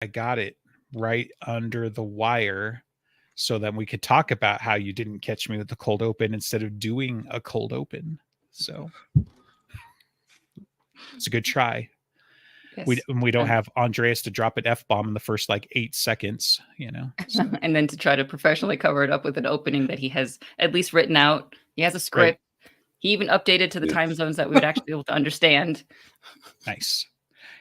I got it right under the wire so that we could talk about how you didn't catch me with the cold open instead of doing a cold open. So it's a good try. Yes. We don't have Andreas to drop an F-bomb in the first like 8 seconds, So. And then to try to professionally cover it up with an opening that he has at least written out. He has a script. Right. He even updated to the time zones that we would actually be able to understand. Nice.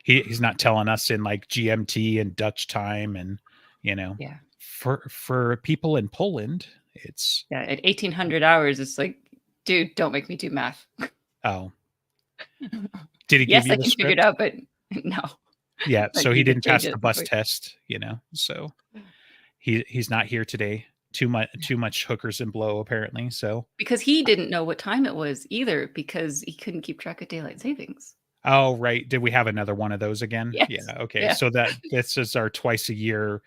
He's not telling us in like GMT and Dutch time, and yeah. For people in Poland, it's at 1800 hours. It's like, dude, don't make me do math. Oh, did he give you the script? Yes, I can figure it out, but no. Yeah, so he didn't pass the bus test, So he's not here today. Too much hookers and blow apparently. So because he didn't know what time it was either, because he couldn't keep track of daylight savings. Oh, right. Did we have another one of those again? Yes. Yeah. Okay. Yeah. So this is our twice a year,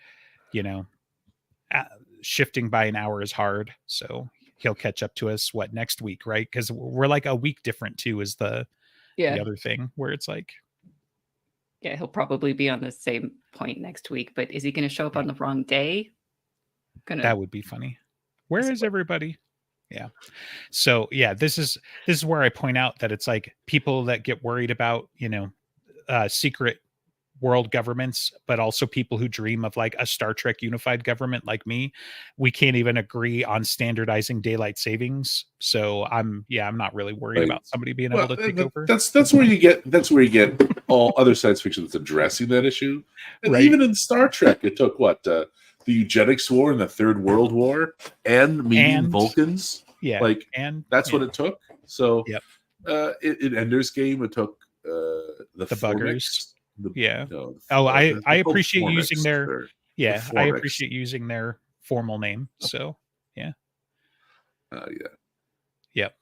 shifting by an hour is hard. So he'll catch up to us next week, right? Because we're like a week different too, is the other thing where it's like. Yeah, he'll probably be on the same point next week, but is he going to show up on the wrong day? That would be funny. Where is everybody? Yeah. So yeah, this is where I point out that it's like people that get worried about, secret world governments, but also people who dream of like a Star Trek unified government like me. We can't even agree on standardizing daylight savings. So I'm not really worried about somebody being able to take over. That's where you get all other science fiction that's addressing that issue. And even in Star Trek, it took the eugenics war in the Third World War and meeting Vulcans. Yeah. And that's what it took. So in Ender's Game, it took the buggers. I appreciate using their I appreciate using their formal name. So Yep.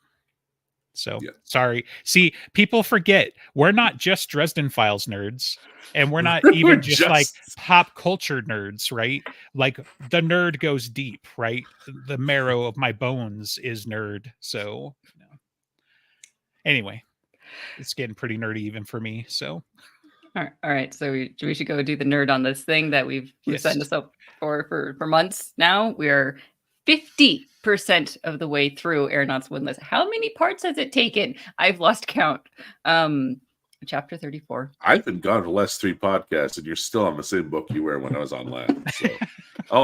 So sorry. See, people forget we're not just Dresden Files nerds, and we're not even just like pop culture nerds, right? Like the nerd goes deep, right? The marrow of my bones is nerd. So anyway, it's getting pretty nerdy even for me. So all right. So we should go do the nerd on this thing that we've signed us up for months now. We are 50% of the way through Aeronaut's Windlass. How many parts has it taken? I've lost count. Chapter 34. I've been gone for the last 3 podcasts, and you're still on the same book you were when I was on last. So,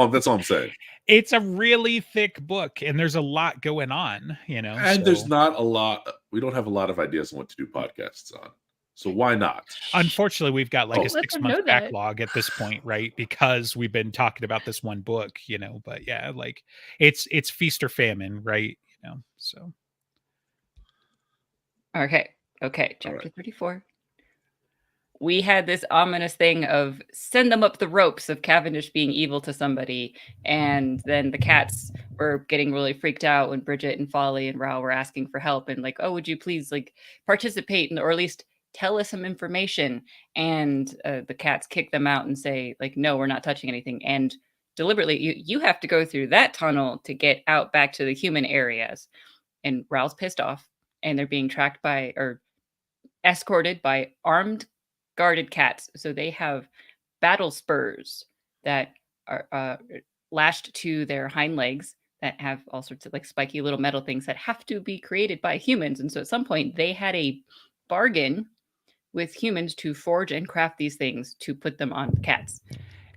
that's all I'm saying. It's a really thick book, and there's a lot going on, And there's not a lot. We don't have a lot of ideas on what to do podcasts on. So why not? Unfortunately, we've got like a 6-month backlog at this point, right? Because we've been talking about this one book, but yeah, like it's feast or famine, right? So. Okay. Chapter 34. We had this ominous thing of send them up the ropes of Cavendish being evil to somebody. And then the cats were getting really freaked out when Bridget and Folly and Rao were asking for help and like, oh, would you please like participate or at least tell us some information. And the cats kick them out and say like, no, we're not touching anything. And deliberately, you have to go through that tunnel to get out back to the human areas. And Rao's pissed off and they're being tracked by or escorted by armed guarded cats. So they have battle spurs that are lashed to their hind legs that have all sorts of like spiky little metal things that have to be created by humans. And so at some point they had a bargain with humans to forge and craft these things to put them on cats.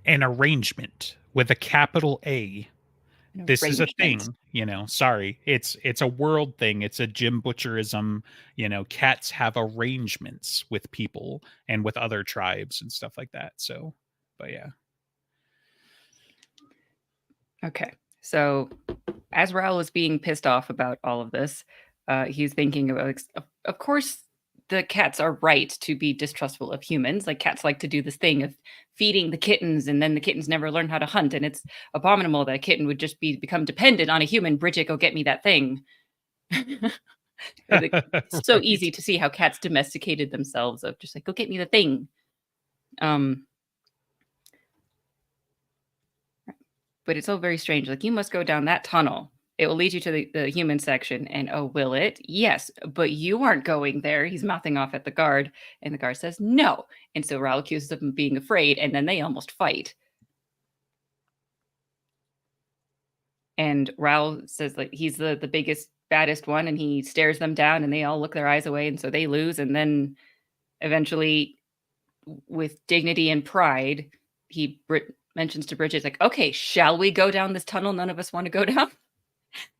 An arrangement with a capital A. This is a thing, sorry. It's a world thing. It's a Jim Butcherism. Cats have arrangements with people and with other tribes and stuff like that. So, but yeah. Okay. So as Raoul is being pissed off about all of this, he's thinking of course, the cats are right to be distrustful of humans. Like cats like to do this thing of feeding the kittens and then the kittens never learn how to hunt. And it's abominable that a kitten would just become dependent on a human. Bridget, go get me that thing. It's so easy to see how cats domesticated themselves of just like, go get me the thing. But it's all very strange. Like you must go down that tunnel it will lead you to the human section. And oh, will it? Yes, but you aren't going there. He's mouthing off at the guard, and the guard says no. And so Raul accuses him of being afraid, and then they almost fight. And Raul says like he's the biggest, baddest one, and he stares them down, and they all look their eyes away, and so they lose. And then eventually, with dignity and pride, he mentions to Bridget, like, okay, shall we go down this tunnel none of us want to go down?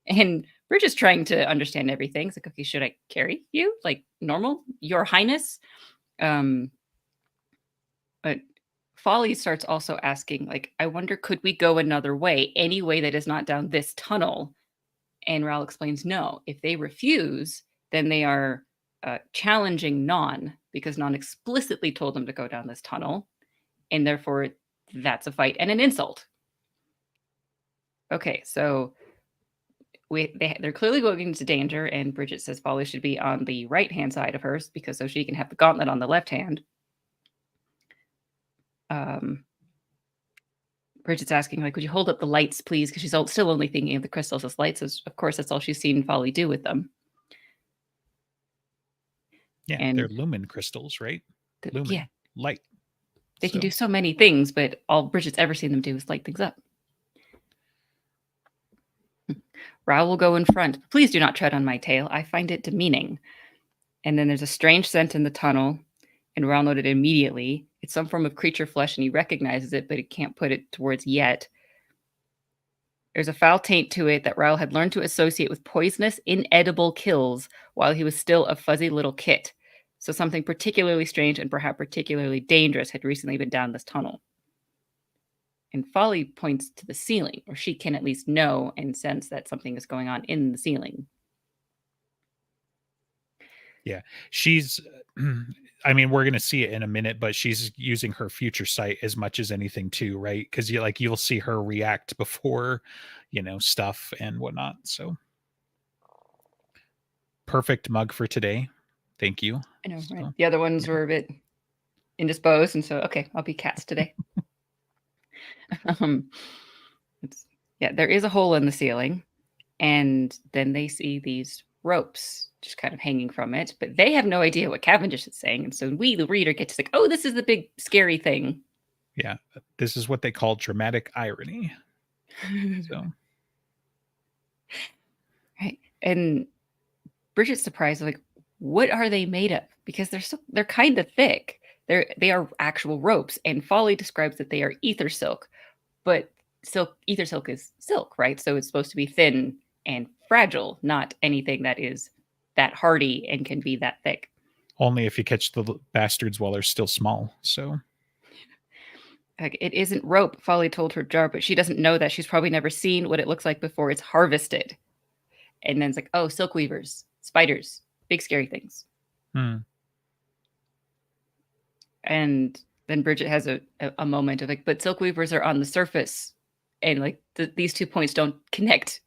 And Bridget's trying to understand everything. It's like, okay, should I carry you? Like normal? Your Highness? But Folly starts also asking, like, I wonder, could we go another way? Any way that is not down this tunnel? And Raul explains, no. If they refuse, then they are challenging Non, because Non explicitly told them to go down this tunnel. And therefore, that's a fight and an insult. Okay, so they're clearly going into danger, and Bridget says Folly should be on the right-hand side of hers, because so she can have the gauntlet on the left hand. Bridget's asking, like, would you hold up the lights, please? Because she's still only thinking of the crystals as lights. Of course, that's all she's seen Folly do with them. Yeah, and they're lumen crystals, right? Lumen, yeah. Light. They can do so many things, but all Bridget's ever seen them do is light things up. Raul will go in front. Please do not tread on my tail. I find it demeaning. And then there's a strange scent in the tunnel, and Raul noted it immediately. It's some form of creature flesh, and he recognizes it, but he can't put it towards yet. There's a foul taint to it that Raul had learned to associate with poisonous, inedible kills while he was still a fuzzy little kit. So something particularly strange and perhaps particularly dangerous had recently been down this tunnel. And Folly points to the ceiling, or she can at least know and sense that something is going on in the ceiling. Yeah, she's, I mean, we're going to see it in a minute, but she's using her future sight as much as anything too, right? Because you'll see her react before, stuff and whatnot. So perfect mug for today. Thank you. I know, right? The other ones were a bit indisposed, and so, okay, I'll be cats today. There is a hole in the ceiling, and then they see these ropes just kind of hanging from it, but they have no idea what Cavendish is saying, and so we, the reader, get to think, oh, this is the big scary thing. Yeah, this is what they call dramatic irony. So, right, and Bridget's surprised, like, what are they made of? Because they're kind of thick. They are actual ropes, and Folly describes that they are ether silk, but ether silk is silk, right? So it's supposed to be thin and fragile, not anything that is that hardy and can be that thick. Only if you catch the bastards while they're still small. So, like, it isn't rope, Folly told her jar, but she doesn't know that. She's probably never seen what it looks like before it's harvested. And then it's like, oh, silk weavers, spiders, big scary things. And then Bridget has a moment of like, but silk weavers are on the surface, and like these 2 points don't connect.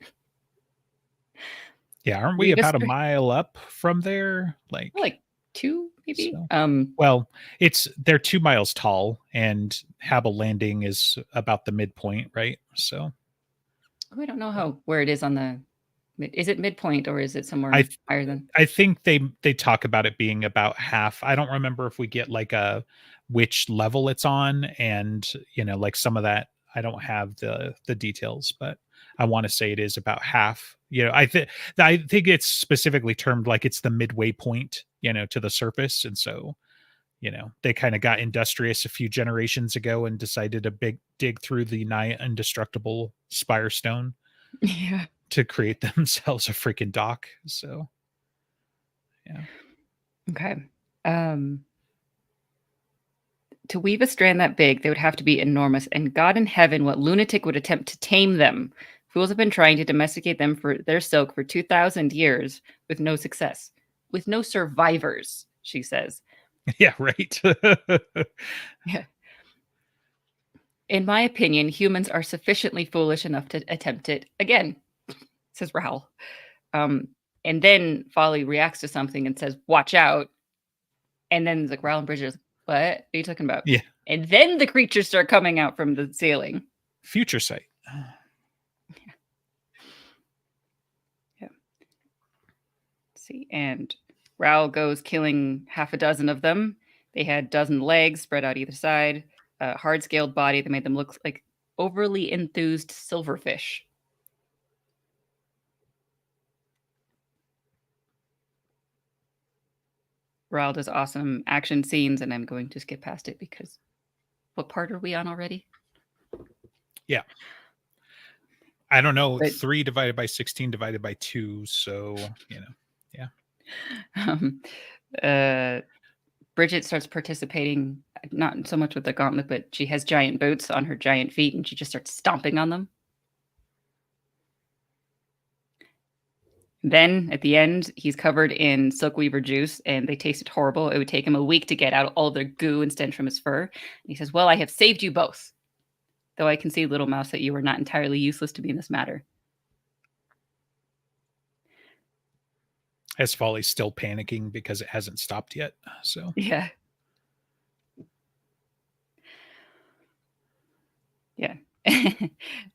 Yeah, aren't we about a mile up from there? Like 2, maybe. So, well, they're 2 miles tall, and Habel Landing is about the midpoint, right? So we don't know where it is on the. Is it midpoint, or is it somewhere higher than? I think they talk about it being about half. I don't remember if we get like which level it's on, and like some of that. I don't have the details, but I want to say it is about half. I think it's specifically termed like it's the midway point, to the surface, and so they kind of got industrious a few generations ago and decided to dig through the nigh indestructible spire stone. Yeah. To create themselves a freaking dock. So, yeah. Okay. To weave a strand that big, they would have to be enormous. And God in heaven, what lunatic would attempt to tame them? Fools have been trying to domesticate them for their silk for 2,000 years with no success. With no survivors, she says. Yeah, right. Yeah. In my opinion, humans are sufficiently foolish enough to attempt it again, says Raul. And then Folly reacts to something and says, watch out. And then it's like Raul and Bridget, what are you talking about? Yeah. And then the creatures start coming out from the ceiling. Future sight. see. And Raoul goes killing half a dozen of them. They had dozen legs spread out either side, a hard-scaled body that made them look like overly enthused silverfish. Raoul does awesome action scenes, and I'm going to skip past it because what part are we on already? Yeah. I don't know. 3 divided by 16 divided by 2. So, yeah. Bridget starts participating, not so much with the gauntlet, but she has giant boots on her giant feet, and she just starts stomping on them. Then, at the end, he's covered in silkweaver juice, and they tasted horrible. It would take him a week to get out all the goo and stench from his fur. And he says, well, I have saved you both. Though I can see, little mouse, that you are not entirely useless to me in this matter. As Folly's still panicking because it hasn't stopped yet. So yeah. Yeah.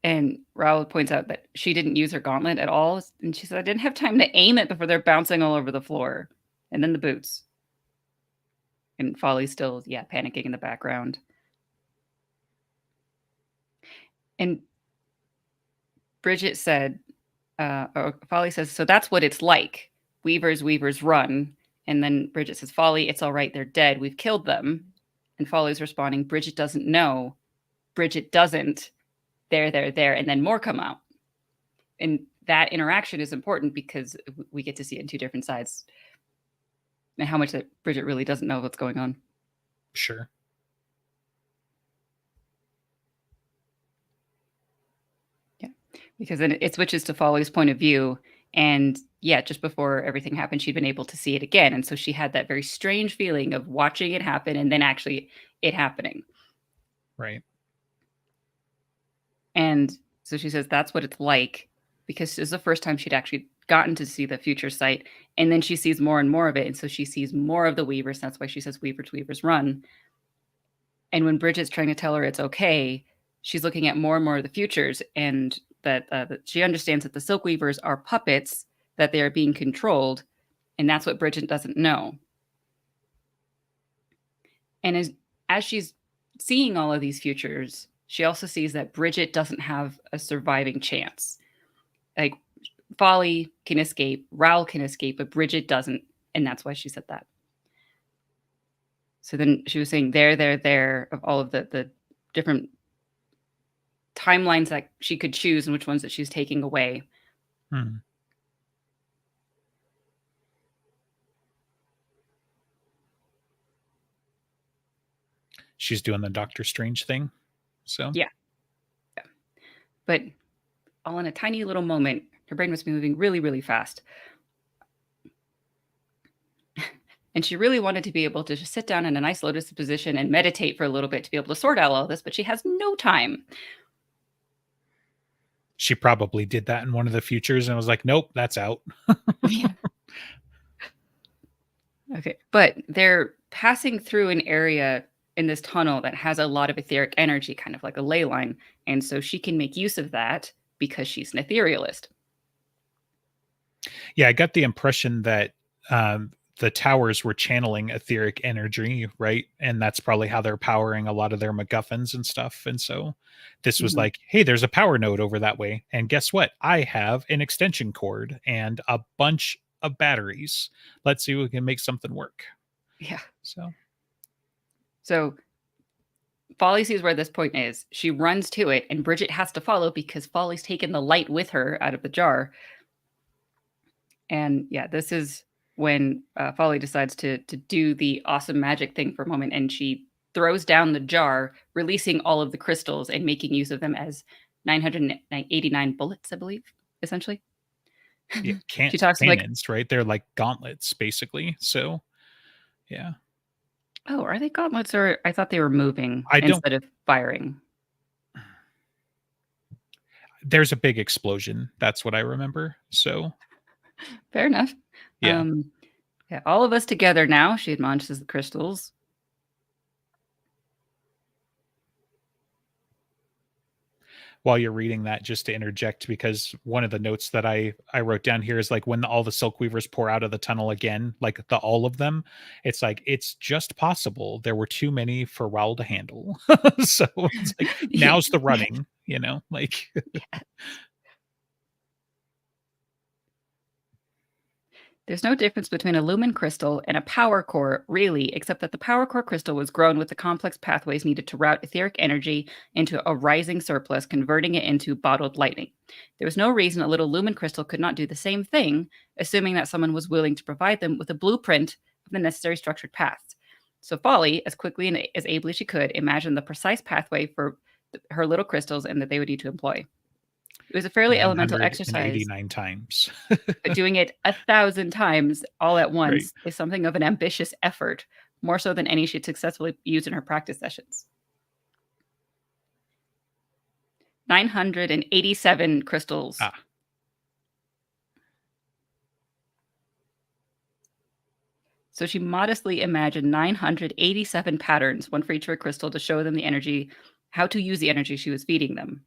And Raoul points out that she didn't use her gauntlet at all. And she said, I didn't have time to aim it before they're bouncing all over the floor. And then the boots. And Folly's still, panicking in the background. And Bridget said, or Folly says, so that's what it's like. Weavers run. And then Bridget says, Folly, it's all right. They're dead. We've killed them. And Folly's responding, Bridget doesn't know. Bridget doesn't. There. And then more come out. And that interaction is important because we get to see it in two different sides. And how much that Bridget really doesn't know what's going on. Sure. Yeah. Because then it switches to Folly's point of view. And just before everything happened, she'd been able to see it again. And so she had that very strange feeling of watching it happen and then actually it happening. Right. And so she says that's what it's like, because this is the first time she'd actually gotten to see the future sight. And then she sees more and more of it. And so she sees more of the Weavers. That's why she says, Weavers run. And when Bridget's trying to tell her it's okay, she's looking at more and more of the futures, and that she understands that the Silk Weavers are puppets, that they are being controlled. And that's what Bridget doesn't know. And as she's seeing all of these futures, she also sees that Bridget doesn't have a surviving chance. Like, Folly can escape, Raoul can escape, but Bridget doesn't. And that's why she said that. So then she was saying there of all of the different timelines that she could choose and which ones that she's taking away. She's doing the Doctor Strange thing. So yeah. But all in a tiny little moment, her brain must be moving really, really fast. And she really wanted to be able to just sit down in a nice lotus position and meditate for a little bit to be able to sort out all of this, but she has no time. She probably did that in one of the futures and was like, nope, that's out. Yeah. Okay. But they're passing through an area in this tunnel that has a lot of etheric energy, kind of like a ley line. And so she can make use of that because she's an etherealist. Yeah, I got the impression that the towers were channeling etheric energy, right? And that's probably how they're powering a lot of their MacGuffins and stuff. And so this was like, hey, there's a power node over that way. And guess what? I have an extension cord and a bunch of batteries. Let's see if we can make something work. Yeah. So Folly sees where this point is. She runs to it, and Bridget has to follow because Folly's taken the light with her out of the jar. And this is when Folly decides to do the awesome magic thing for a moment, and she throws down the jar, releasing all of the crystals and making use of them as 989 bullets, I believe, essentially. Yeah, she talks cannons, right? They're like gauntlets, basically. So, yeah. Oh, are they gauntlets, or I thought they were moving instead of firing? There's a big explosion. That's what I remember. So, fair enough. Yeah. All of us together now, she admonishes the crystals. while you're reading that, just to interject, because one of the notes that I wrote down here is like when all the silk weavers pour out of the tunnel again, like all of them, it's like it's just possible there were too many for Raoul to handle. So it's like now's the running, like. Yeah. There's no difference between a lumen crystal and a power core, really, except that the power core crystal was grown with the complex pathways needed to route etheric energy into a rising surplus, converting it into bottled lightning. There was no reason a little lumen crystal could not do the same thing, assuming that someone was willing to provide them with a blueprint of the necessary structured paths. So Folly, as quickly and as ably as she could, imagined the precise pathway for her little crystals and that they would need to employ. It was a fairly elemental exercise. 89 times. But doing it 1,000 times all at once is something of an ambitious effort, more so than any she'd successfully used in her practice sessions. 987 crystals. So she modestly imagined 987 patterns, one for each of her crystal, to show them the energy, how to use the energy she was feeding them.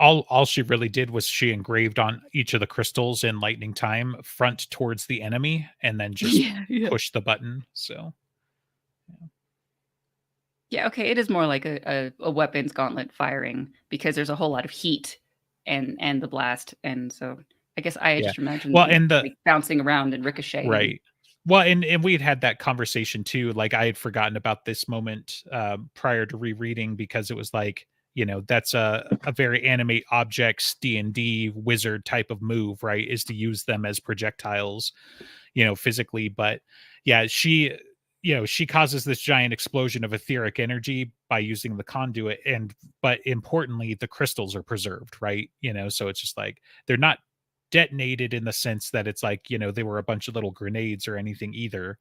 All she really did was she engraved on each of the crystals in lightning time front towards the enemy, and then just push the button. So yeah, okay, it is more like a weapons gauntlet firing, because there's a whole lot of heat and the blast, and so I guess I just imagine like bouncing around and ricocheting. Right. Well, and we'd had that conversation too. Like I had forgotten about this moment prior to rereading, because it was like, that's a very Animate Objects D&D wizard type of move, right? Is to use them as projectiles, physically. But yeah, she causes this giant explosion of etheric energy by using the conduit. But importantly, the crystals are preserved, right? So it's just like, they're not detonated in the sense that it's like, they were a bunch of little grenades or anything either.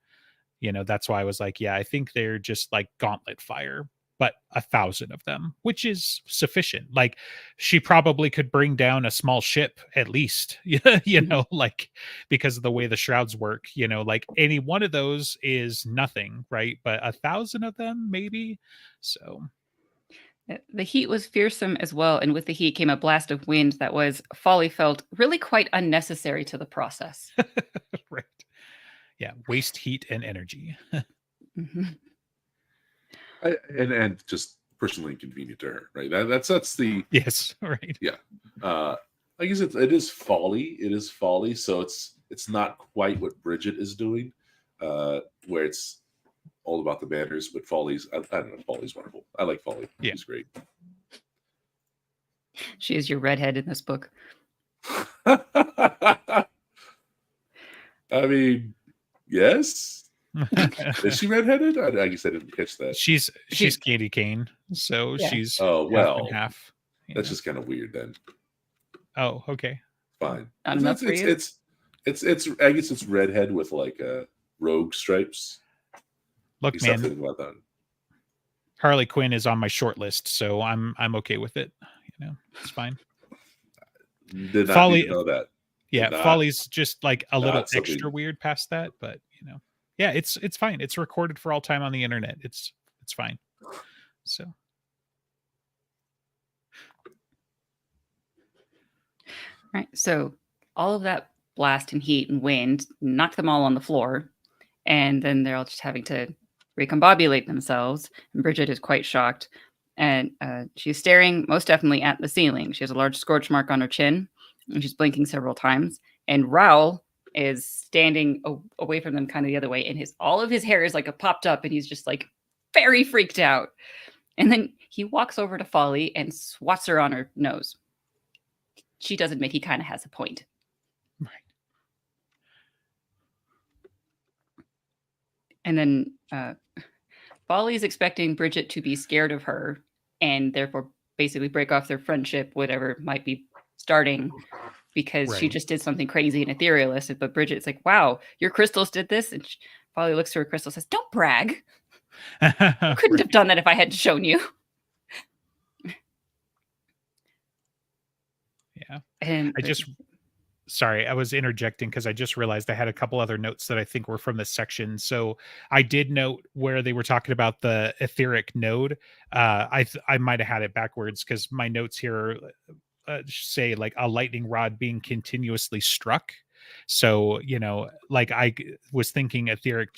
That's why I was like, yeah, I think they're just like gauntlet fire, but 1,000 of them, which is sufficient. Like she probably could bring down a small ship at least, like because of the way the shrouds work, like any one of those is nothing, right? But 1,000 of them, maybe. So the heat was fearsome as well, and with the heat came a blast of wind that was, Folly felt, really quite unnecessary to the process. Right. Yeah, waste heat and energy. Mm-hmm. And just personally inconvenient to her, right? That's the yes, right. Yeah, I guess it is folly. It is folly. So it's not quite what Bridget is doing, where it's all about the manners. But Folly's, I don't know. Folly's wonderful. I like Folly. Yeah. She's great. She is your redhead in this book. I mean, yes. Is she redheaded? I guess I didn't catch that. She's Katie Kane, so she's half and half. That's just kind of weird then. Oh, okay. Fine. It's I guess it's redhead with like rogue stripes. Look, man, Harley Quinn is on my short list, so I'm okay with it. It's fine. Did not need to know that. Yeah, Folly's just like a little extra weird past that, but yeah, it's fine. It's recorded for all time on the internet. It's fine. So right. So all of that blast and heat and wind knocked them all on the floor, and then they're all just having to recombobulate themselves. And Bridget is quite shocked, and she's staring most definitely at the ceiling. She has a large scorch mark on her chin, and she's blinking several times. And Raoul is standing away from them, kind of the other way, and all of his hair is like popped up, and he's just like very freaked out. And then he walks over to Folly and swats her on her nose. She does admit he kind of has a point. Right. And then Folly is expecting Bridget to be scared of her and therefore basically break off their friendship, whatever might be starting, because she just did something crazy and etherealist. But Bridget's like, wow, your crystals did this? And Folly looks through her crystal and says, don't brag. I couldn't have done that if I hadn't shown you. Yeah. And sorry, I was interjecting because I just realized I had a couple other notes that I think were from this section. So I did note where they were talking about the etheric node. I might have had it backwards because my notes here say like a lightning rod being continuously struck. So like was thinking etheric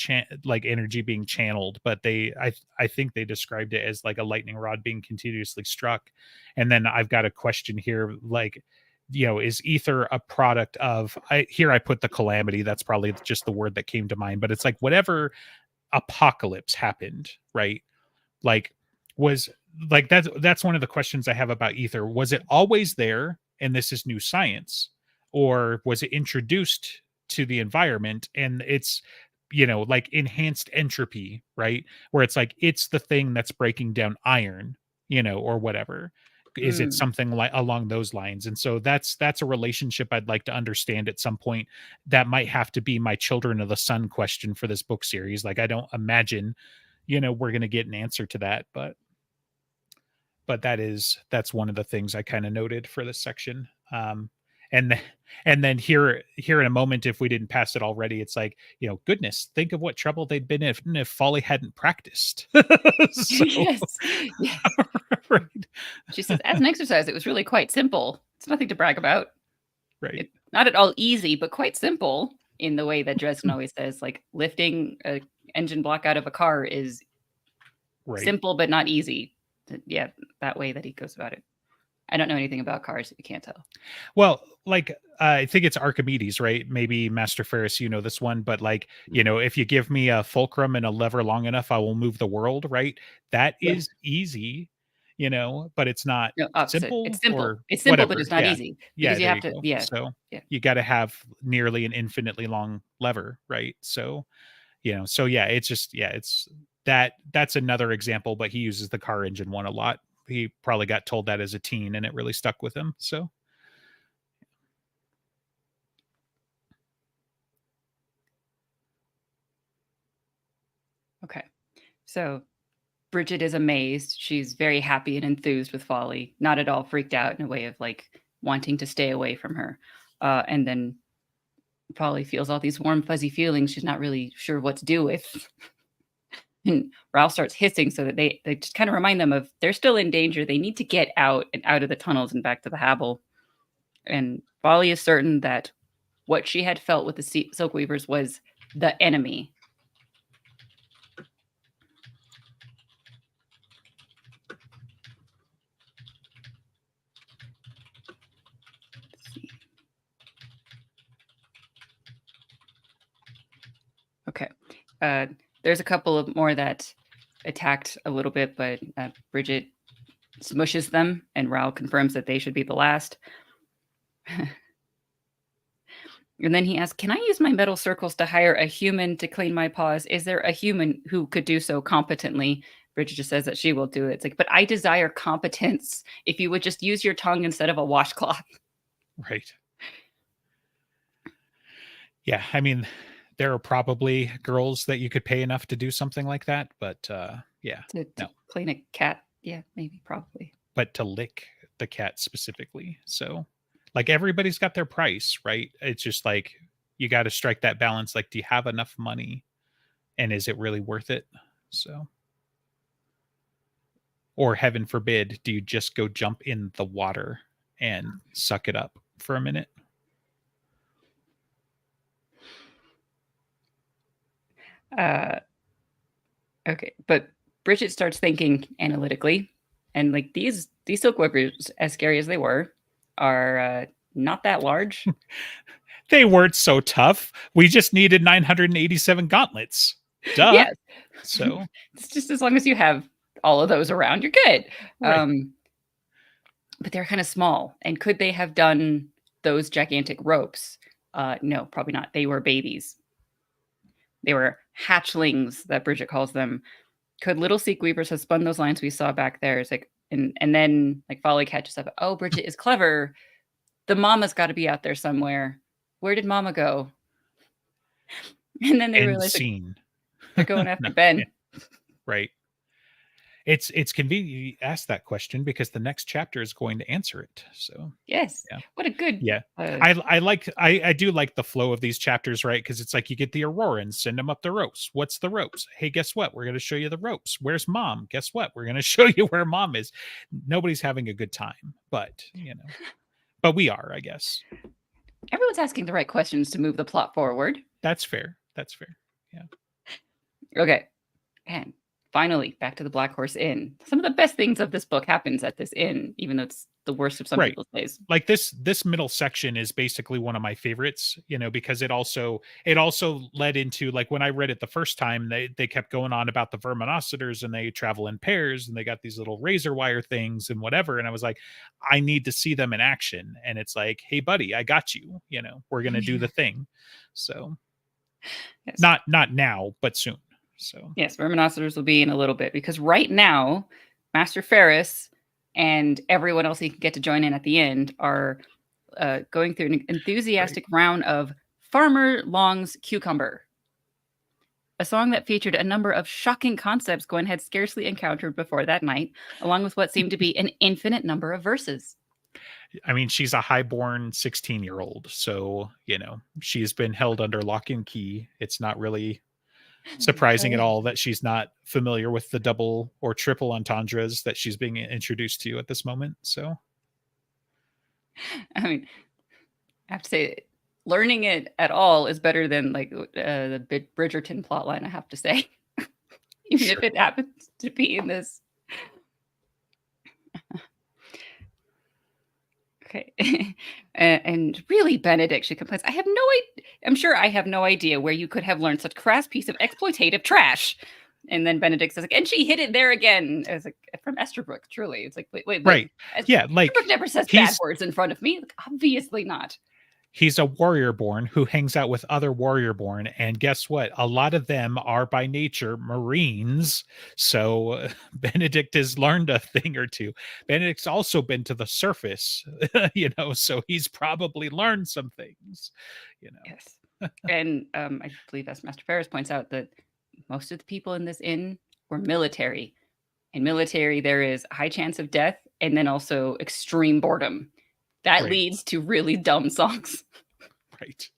like energy being channeled, but I think they described it as like a lightning rod being continuously struck. And then I've got a question here, like, is ether a product of, I put the calamity, that's probably just the word that came to mind, but it's like whatever apocalypse happened, right? Like, was like that's one of the questions I have about ether. Was it always there and this is new science, or was it introduced to the environment and it's like enhanced entropy, right? Where it's like it's the thing that's breaking down iron, or whatever. Is it something like along those lines? And so that's a relationship I'd like to understand at some point. That might have to be my children of the sun question for this book series. Like, I don't imagine we're going to get an answer to that, but that's one of the things I kind of noted for this section. And then here in a moment, if we didn't pass it already, it's like, goodness, think of what trouble they'd been if Folly hadn't practiced. Yes. Right. She says, as an exercise, it was really quite simple. It's nothing to brag about. Right. Not at all easy, but quite simple in the way that Dresden always says, like lifting a engine block out of a car is simple, but not easy. Yeah, that way that he goes about it. I don't know anything about cars, if you can't tell. Well, like, I think it's Archimedes, right? Maybe Master Ferris, this one, but like, if you give me a fulcrum and a lever long enough, I will move the world, right? That is easy, but it's not simple. It's simple. Or it's simple, whatever. but it's not easy. Yeah, Because you have to, go. So you got to have nearly an infinitely long lever, right? So, so yeah, it's just, it's that's another example, but he uses the car engine one a lot. He probably got told that as a teen and it really stuck with him. So. Okay. So Bridget is amazed. She's very happy and enthused with Folly, not at all freaked out in a way of like wanting to stay away from her. And then Folly feels all these warm, fuzzy feelings she's not really sure what to do with. And Ralph starts hissing so that they just kind of remind them of they're still in danger. They need to get out and out of the tunnels and back to the Habel. And Folly is certain that what she had felt with the Silkweavers was the enemy. Okay. There's a couple of more that attacked a little bit, but Bridget smushes them, and Raoul confirms that they should be the last. And then he asks, can I use my metal circles to hire a human to clean my paws? Is there a human who could do so competently? Bridget just says that she will do it. It's like, but I desire competence. If you would just use your tongue instead of a washcloth. Right. Yeah, I mean, there are probably girls that you could pay enough to do something like that, but yeah. To clean a cat. Yeah, maybe, probably. But to lick the cat specifically. So, like, everybody's got their price, right? It's just like, you got to strike that balance. Like, do you have enough money? And is it really worth it? So, or heaven forbid, do you just go jump in the water and suck it up for a minute? Okay, but Bridget starts thinking analytically, and like these Silkweavers, as scary as they were, are not that large. They weren't so tough. We just needed 987 gauntlets. Duh. Yes. So it's just as long as you have all of those around, you're good. Right. But they're kind of small. And could they have done those gigantic ropes? No, probably not. They were babies. They were hatchlings, that Bridget calls them. Could little Silkweavers have spun those lines we saw back there? It's like, and then like Folly catches up. Oh, Bridget is clever. The mama's got to be out there somewhere. Where did mama go? And then they realize they're going after Ben. Yeah. Right. It's convenient you asked that question because the next chapter is going to answer it. So Yes. yeah. What a good. Yeah. I do like the flow of these chapters, right? Because it's like you get the Aurorans, send them up the ropes. What's the ropes? Hey, guess what? We're going to show you the ropes. Where's mom? Guess what? We're going to show you where mom is. Nobody's having a good time, but but we are, I guess. Everyone's asking the right questions to move the plot forward. That's fair. That's fair. Yeah. Okay. And finally, back to the Black Horse Inn. Some of the best things of this book happens at this inn, even though it's the worst of some people's days. Like this middle section is basically one of my favorites, because it also led into, like, when I read it the first time, they kept going on about the verminocitors and they travel in pairs and they got these little razor wire things and whatever. And I was like, I need to see them in action. And it's like, hey buddy, I got you, we're going to do the thing. So yes. Not now, but soon. So yes, verminocitors will be in a little bit, because right now, Master Ferris and everyone else he can get to join in at the end are going through an enthusiastic round of Farmer Long's Cucumber, a song that featured a number of shocking concepts Gwen had scarcely encountered before that night, along with what seemed to be an infinite number of verses. I mean, she's a highborn 16-year-old, so, she's been held under lock and key. It's not really surprising at all that she's not familiar with the double or triple entendres that she's being introduced to at this moment. So, I mean, I have to say, learning it at all is better than like the Bridgerton plotline, I have to say. Even if it happens to be in this. Okay. And really, Benedict, she complains, I'm sure I have no idea where you could have learned such crass piece of exploitative trash. And then Benedict says, and she hit it there again. It's like, from Esterbrook, truly. It's like, wait. Right. Yeah, like, Esterbrook never says bad words in front of me. Like, obviously not. He's a warrior-born who hangs out with other warrior-born, and guess what? A lot of them are by nature Marines. So Benedict has learned a thing or two. Benedict's also been to the surface, so he's probably learned some things. Yes. And I believe, as Master Ferris points out, that most of the people in this inn were military. In military, there is a high chance of death and then also extreme boredom. That leads to really dumb songs. Right.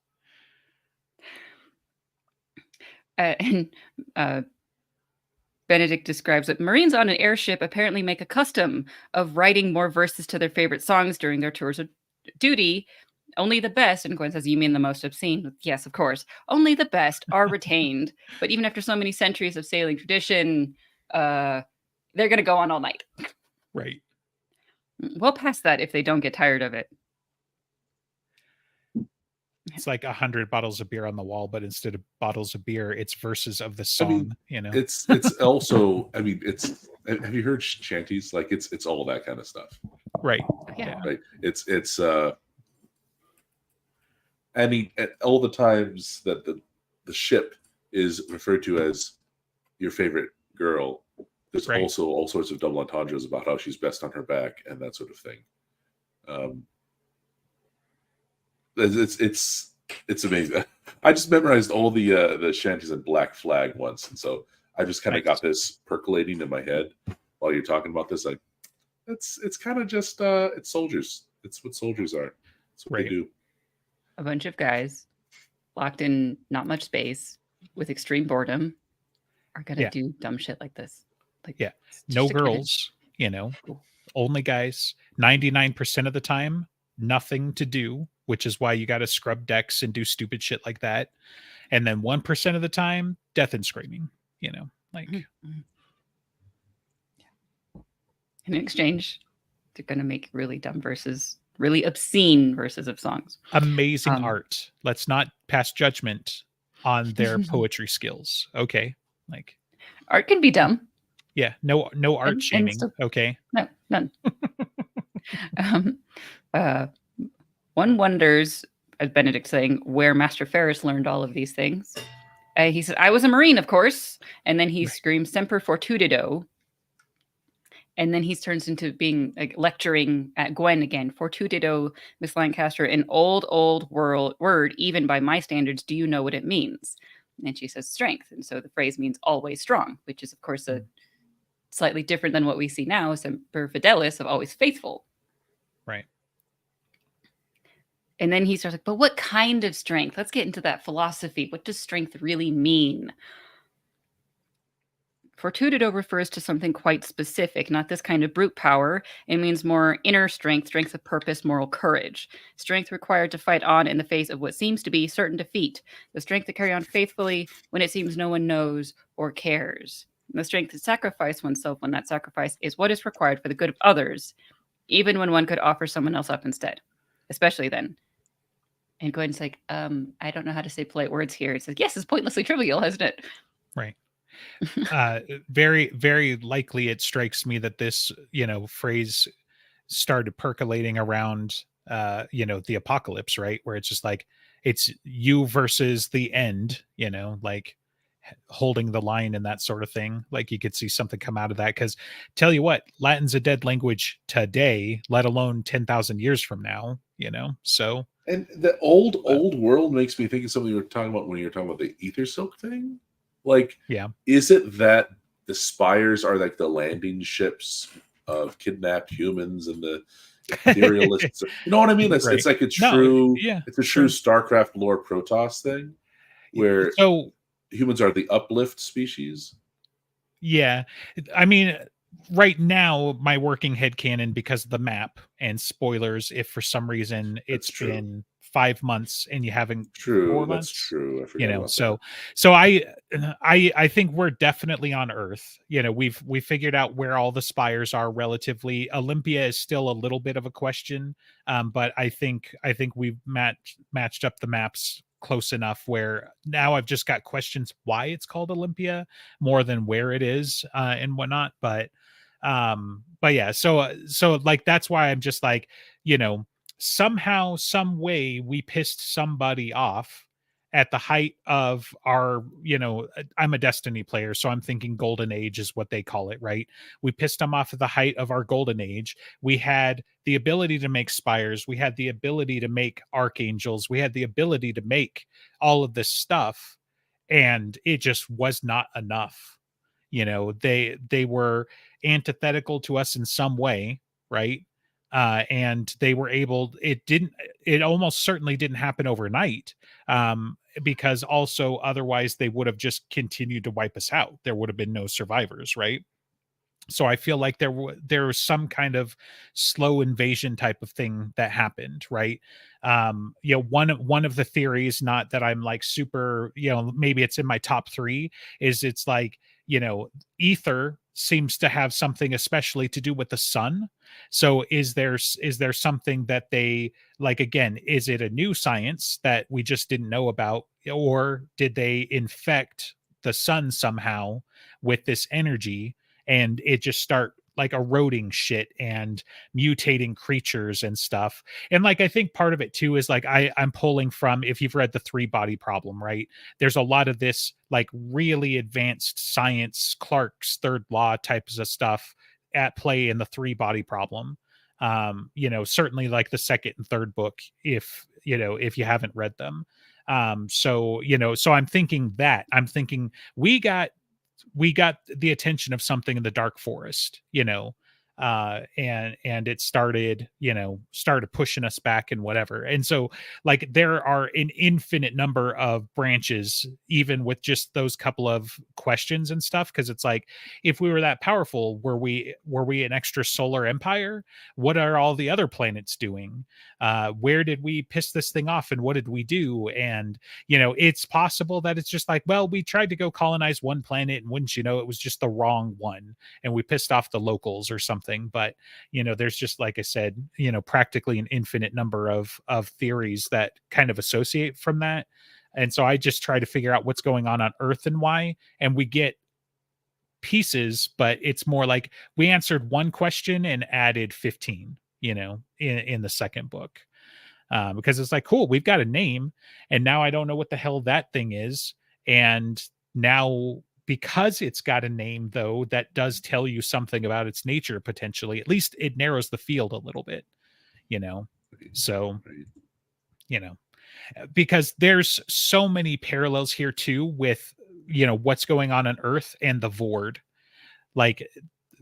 Benedict describes that Marines on an airship apparently make a custom of writing more verses to their favorite songs during their tours of duty. Only the best, and Gwen says, you mean the most obscene? Yes, of course. Only the best are retained. But even after so many centuries of sailing tradition, they're going to go on all night. Right. We'll pass that if they don't get tired of it. It's like 100 bottles of beer on the wall, but instead of bottles of beer, it's verses of the song. It's also. I mean, it's. Have you heard shanties? Like it's all that kind of stuff. Right. Yeah. Right. It's. I mean, at all the times that the ship is referred to as your favorite girl, there's also all sorts of double entendres about how she's best on her back and that sort of thing. It's amazing. I just memorized all the shanties in Black Flag once, and so I just kind of got this percolating in my head while you're talking about this. Like, it's kind of just it's soldiers. It's what soldiers are. It's what they do. A bunch of guys locked in not much space with extreme boredom are gonna do dumb shit like this. Like, no girls, only guys. 99% of the time, nothing to do, which is why you got to scrub decks and do stupid shit like that. And then 1% of the time, death and screaming, like. In exchange, they're going to make really dumb verses, really obscene verses of songs. Amazing art. Let's not pass judgment on their poetry skills. Okay. Like, art can be dumb. Yeah, no art shaming. Okay. No, none. One wonders, as Benedict saying, where Master Ferris learned all of these things. He said, I was a Marine, of course. And then he screams, Semper Fortitudo. And then he turns into being lecturing at Gwen again. Fortitudo, Miss Lancaster, an old word, even by my standards. Do you know what it means? And she says strength. And so the phrase means always strong, which is, of course, a slightly different than what we see now, Semper Fidelis, of always faithful. Right. And then he starts like, but what kind of strength? Let's get into that philosophy. What does strength really mean? Fortitudo refers to something quite specific, not this kind of brute power. It means more inner strength, strength of purpose, moral courage. Strength required to fight on in the face of what seems to be certain defeat. The strength to carry on faithfully when it seems no one knows or cares. And the strength to sacrifice oneself when that sacrifice is what is required for the good of others, even when one could offer someone else up instead. Especially then. And Gwen's like, I don't know how to say polite words here. It says, yes, it's pointlessly trivial, isn't it? Right. Very, very likely it strikes me that this, phrase started percolating around, the apocalypse, right? Where it's just like, it's you versus the end, like holding the line and that sort of thing. Like you could see something come out of that. Because tell you what, Latin's a dead language today, let alone 10,000 years from now, so. And the old world makes me think of something you were talking about when you were talking about the ether silk thing. Like, yeah, is it that the spires are like the landing ships of kidnapped humans and the etherealists? You know what I mean? It's, right. it's like a true, it's a true StarCraft lore Protoss thing, where humans are the uplift species. Yeah, I mean, right now my working headcanon, because of the map and spoilers, if for some reason it's been 5 months and you haven't 4 months, that's true. I forgot about so that. so I think we're definitely on Earth. We figured out where all the spires are relatively. Olympia is still a little bit of a question, but I think we've matched up the maps close enough where now I've just got questions why it's called Olympia more than where it is and whatnot. But yeah, so like that's why I'm just like, somehow, some way we pissed somebody off at the height of our, I'm a Destiny player, so I'm thinking Golden Age is what they call it, right? We pissed them off at the height of our Golden Age. We had the ability to make spires. We had the ability to make archangels. We had the ability to make all of this stuff, and it just was not enough. They were antithetical to us in some way, right? And they were able, it almost certainly didn't happen overnight, because also otherwise they would have just continued to wipe us out. There would have been no survivors, right? So I feel like there was some kind of slow invasion type of thing that happened, right? One of the theories, not that I'm like super, maybe it's in my top 3, is it's like, ether seems to have something especially to do with the sun. So is there something that they, like, again, is it a new science that we just didn't know about, or did they infect the sun somehow with this energy and it just start like eroding shit and mutating creatures and stuff? And like I think part of it too is like I'm pulling from, if you've read the 3-body problem, right? There's a lot of this like really advanced science, Clarke's third law types of stuff at play in the 3-body problem. Certainly like the second and third book, if you haven't read them. So I'm thinking we got the attention of something in the dark forest, and it started pushing us back and whatever. And so like there are an infinite number of branches, even with just those couple of questions and stuff. Cause it's like, if we were that powerful, were we an extra solar empire? What are all the other planets doing? Where did we piss this thing off and what did we do? And, it's possible that it's just like, well, we tried to go colonize one planet and wouldn't you know, it was just the wrong one and we pissed off the locals or something. But there's just, like I said, practically an infinite number of theories that kind of associate from that. And so I just try to figure out what's going on Earth and why, and we get pieces, but it's more like we answered one question and added 15 in the second book, because it's like, cool, we've got a name and now I don't know what the hell that thing is. And now, because it's got a name, though, that does tell you something about its nature, potentially, at least it narrows the field a little bit, so, because there's so many parallels here too with, what's going on Earth and the Vord. Like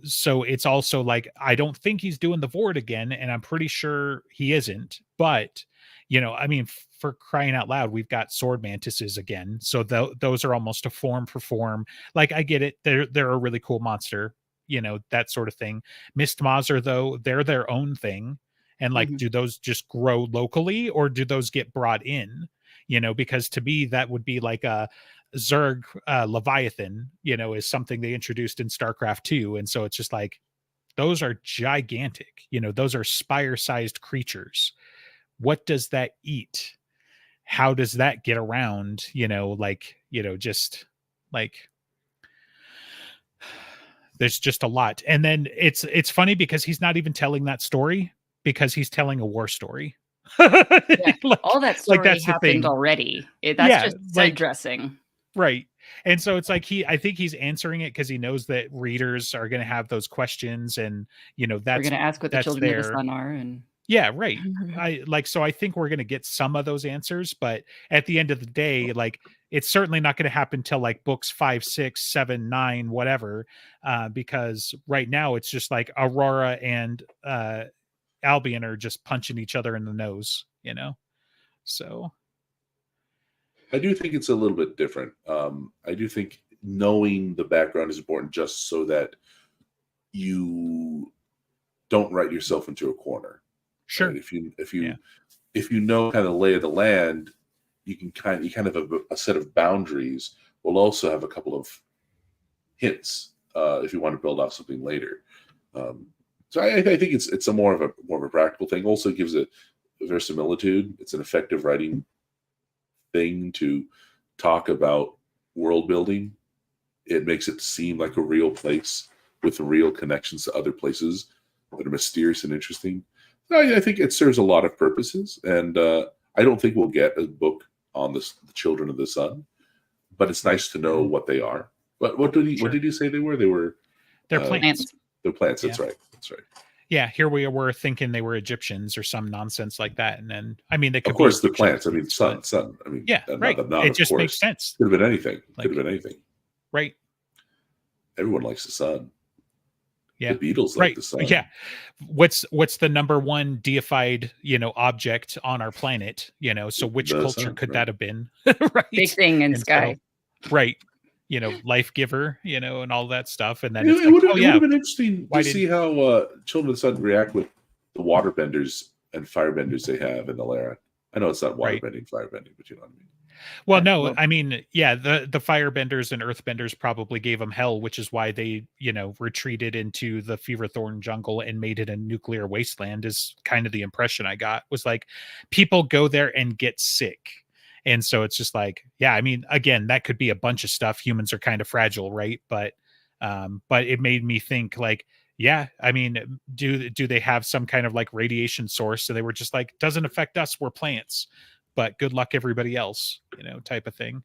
so it's also like, I don't think he's doing the Vord again, and I'm pretty sure he isn't. But, I mean, for crying out loud, we've got sword mantises again. So those are almost a form for form. Like, I get it. They're a really cool monster, that sort of thing. Mist Mauser, though, they're their own thing. And like, do those just grow locally, or do those get brought in? Because to me, that would be like a Zerg Leviathan, is something they introduced in StarCraft 2. And so it's just like, those are gigantic, those are spire-sized creatures. What does that eat? How does that get around? Just like, there's just a lot. And then it's funny because he's not even telling that story, because he's telling a war story. Yeah, all that story that's happened already. That's just set dressing. Right. And so it's like, I think he's answering it because he knows that readers are going to have those questions, and that's, we're going to ask what the children of the sun are. And yeah, right. So I think we're going to get some of those answers, but at the end of the day, like, it's certainly not going to happen till like books 5, 6, 7, 9, whatever. Because right now it's just like Aurora and Albion are just punching each other in the nose, so I do think it's a little bit different. I do think knowing the background is important, just so that you don't write yourself into a corner. Sure. Right? If you know kind of lay of the land, you kind of have a set of boundaries. We'll also have a couple of hints if you want to build off something later. So I think it's a more of a practical thing. Also, it gives it verisimilitude. It's an effective writing thing to talk about world building. It makes it seem like a real place with real connections to other places that are mysterious and interesting. I think it serves a lot of purposes, and I don't think we'll get a book on the Children of the Sun, but it's nice to know what they are. But what did you say they were? They're plants. They're plants. That's right. Yeah, here we were thinking they were Egyptians or some nonsense like that, and then I mean, they could, of course, the plants. I mean, sun. I mean, yeah, right. It just makes sense. Could have been anything. Could have been anything. Right. Everyone likes the sun. Yeah. The Beatles like the sun. Yeah. What's the number one deified, object on our planet? So which culture sun, could that have been? Right. Big thing in sky. So, right. Life giver, and all that stuff. And then it would have been interesting to see how Children of the Sun react with the waterbenders and firebenders they have in the Lara. I know it's not waterbending, firebending, but you know what I mean. Well, no, I mean, yeah, the firebenders and earthbenders probably gave them hell, which is why they, retreated into the Feverthorn jungle and made it a nuclear wasteland, is kind of the impression I got. Was like, people go there and get sick. And so it's just like, yeah, I mean, again, that could be a bunch of stuff. Humans are kind of fragile, right? But it made me think, like, yeah, I mean, do they have some kind of like radiation source? So they were just like, doesn't affect us, we're plants, but good luck everybody else, type of thing.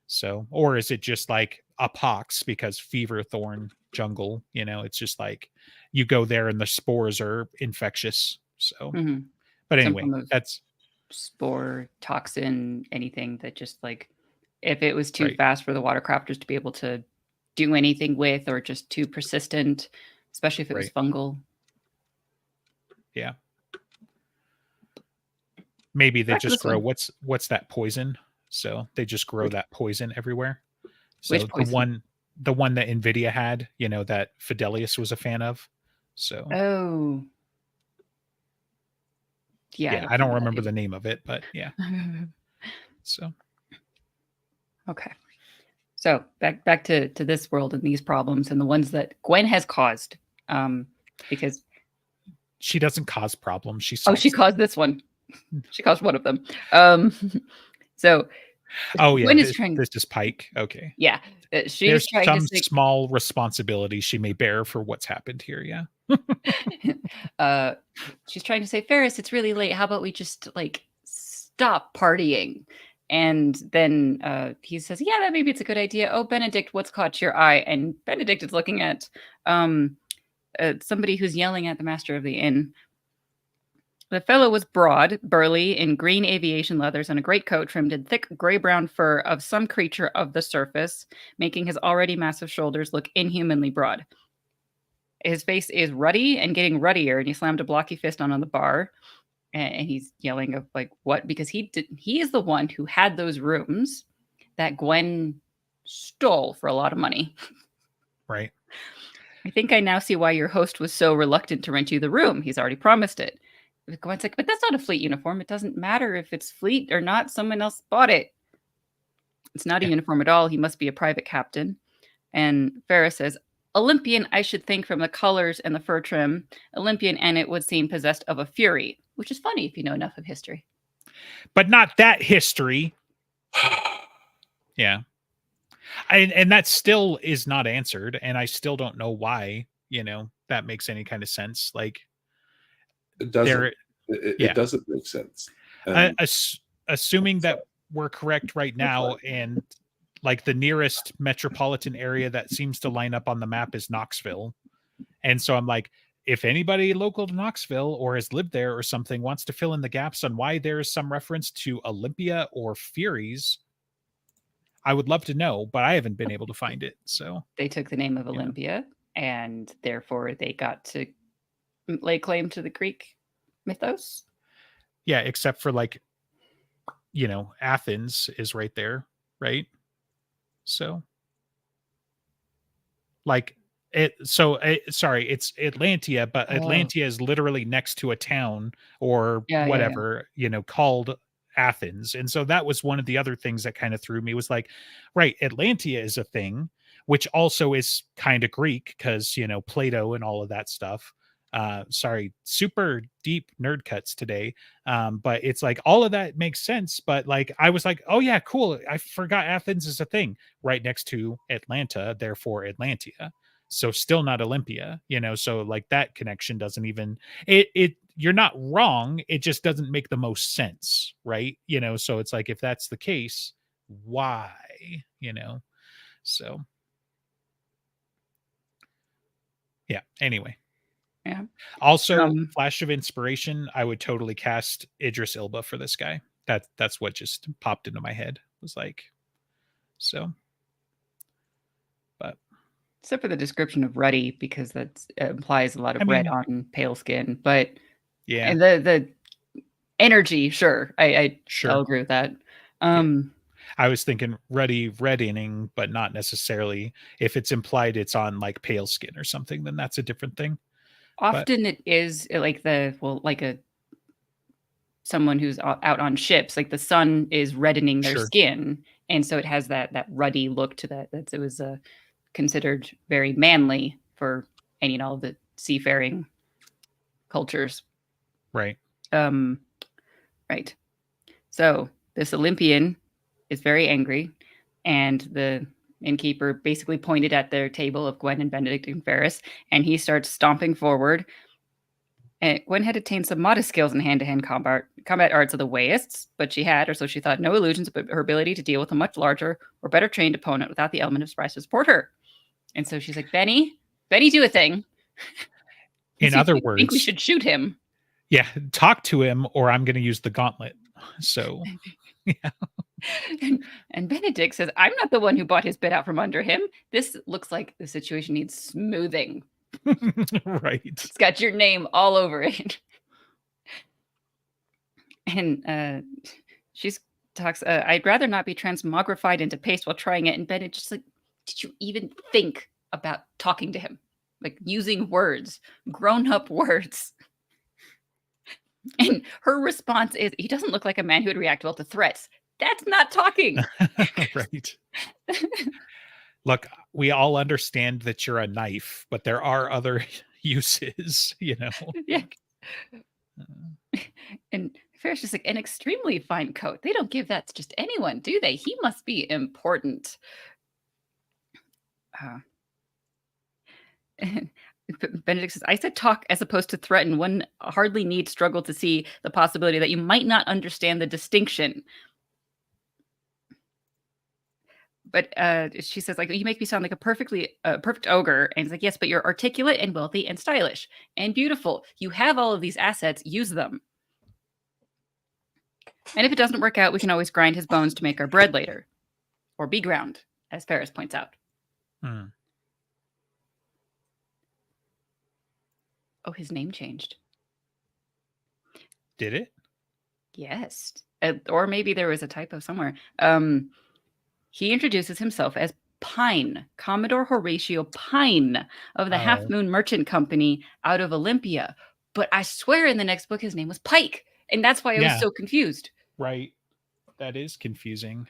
So, or is it just like a pox because Feverthorn jungle, it's just like you go there and the spores are infectious. So, but anyway, that's spore, toxin, anything that just like, if it was too fast for the watercrafters to be able to do anything with, or just too persistent, especially if it was fungal. Yeah. Maybe they just grow what's that poison? So they just grow that poison everywhere. So the one that Nvidia had, that Fidelius was a fan of. So yeah, I don't remember the name of it, but yeah. So okay. So back to this world and these problems and the ones that Gwen has caused. Because she doesn't cause problems. She caused this one. She caused one of them. So Gwen is trying. This is Pike. Okay. Yeah. There's some small responsibility she may bear for what's happened here. Yeah. She's trying to say, Ferris, it's really late. How about we just like stop partying? And then he says, yeah, maybe it's a good idea. Oh, Benedict, what's caught your eye? And Benedict is looking at somebody who's yelling at the master of the inn. The fellow was broad, burly, in green aviation leathers and a greatcoat trimmed in thick gray-brown fur of some creature of the surface, making his already massive shoulders look inhumanly broad. his face is ruddy and getting ruddier, and he slammed a blocky fist on the bar, and he's yelling of like, what? Because he is the one who had those rooms that Gwen stole for a lot of money. Right. I think I now see why your host was so reluctant to rent you the room. He's already promised it. Gwen's like, but that's not a fleet uniform. It doesn't matter if it's fleet or not. Someone else bought it. It's not a uniform at all. He must be a private captain. And Ferris says, Olympian, I should think from the colors and the fur trim. Olympian, and it would seem possessed of a fury, which is funny if you know enough of history. But not that history. Yeah. And that still is not answered. And I still don't know why, that makes any kind of sense. Like, it doesn't. It doesn't make sense. Assuming that we're correct right now, and like the nearest metropolitan area that seems to line up on the map is Knoxville. And so I'm like, if anybody local to Knoxville or has lived there or something wants to fill in the gaps on why there is some reference to Olympia or Furies, I would love to know, but I haven't been able to find it. So they took the name of Olympia, and therefore they got to lay claim to the Greek mythos. Yeah, except for like, Athens is right there, right? So like it's Atlantia, but Atlantia is literally next to a town or whatever, called Athens. And so that was one of the other things that kind of threw me, was like, right, Atlantia is a thing, which also is kind of Greek because, Plato and all of that stuff. Sorry, super deep nerd cuts today. But it's like all of that makes sense. But like, I was like, oh yeah, cool. I forgot Athens is a thing right next to Atlanta, therefore Atlantia. So still not Olympia, so like that connection doesn't even, you're not wrong. It just doesn't make the most sense. Right. So it's like, if that's the case, why, so. Yeah. Anyway. Yeah. Also, flash of inspiration, I would totally cast Idris Elba for this guy. That's what just popped into my head. Was like, so. But except for the description of ruddy, because that implies a lot of red on pale skin. But yeah, and the energy, sure, I'll agree with that. I was thinking reddening, but not necessarily. If it's implied it's on like pale skin or something, then that's a different thing. Often it is like someone who's out on ships, like the sun is reddening their skin, and so it has that ruddy look to that. It was considered very manly for any and all of the seafaring cultures. Right. Right. So this Olympian is very angry, and the innkeeper basically pointed at their table of Gwen and Benedict and Ferris, and he starts stomping forward. And Gwen had attained some modest skills in hand-to-hand combat arts of the waists, but she had, or so she thought, no illusions about her ability to deal with a much larger or better trained opponent without the element of surprise to support her. And so she's like, Benny, do a thing. In other words, I think we should shoot him. Yeah, talk to him, or I'm going to use the gauntlet. So, yeah. And Benedict says, I'm not the one who bought his bit out from under him. This looks like the situation needs smoothing. Right. It's got your name all over it. And she talks, I'd rather not be transmogrified into paste while trying it. And Benedict just like, did you even think about talking to him? Like using words, grown-up words. And her response is, he doesn't look like a man who would react well to threats. That's not talking. Right. Look, we all understand that you're a knife, but there are other uses, Yeah. And Ferris is like, an extremely fine coat. They don't give that to just anyone, do they? He must be important. Benedict says, I said talk as opposed to threaten. One hardly need struggle to see the possibility that you might not understand the distinction. But she says, like, you make me sound like a perfect ogre. And it's like, yes, but you're articulate and wealthy and stylish and beautiful. You have all of these assets. Use them. And if it doesn't work out, we can always grind his bones to make our bread later. Or be ground, as Ferris points out. Oh, his name changed. Did it? Yes. Or maybe there was a typo somewhere. He introduces himself as Pine, Commodore Horatio Pine of the Half Moon Merchant Company out of Olympia. But I swear in the next book his name was Pike. And that's why I was so confused. Right. That is confusing.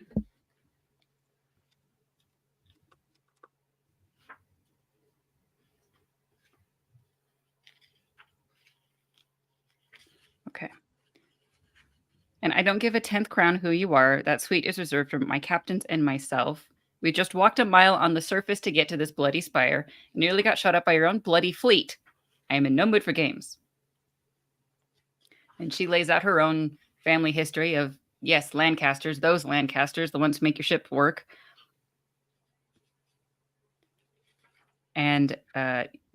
Okay. And I don't give a 10th crown who you are. That suite is reserved for my captains and myself. We just walked a mile on the surface to get to this bloody spire. Nearly got shot up by your own bloody fleet. I am in no mood for games. And she lays out her own family history of, yes, Lancasters, those Lancasters, the ones who make your ship work. And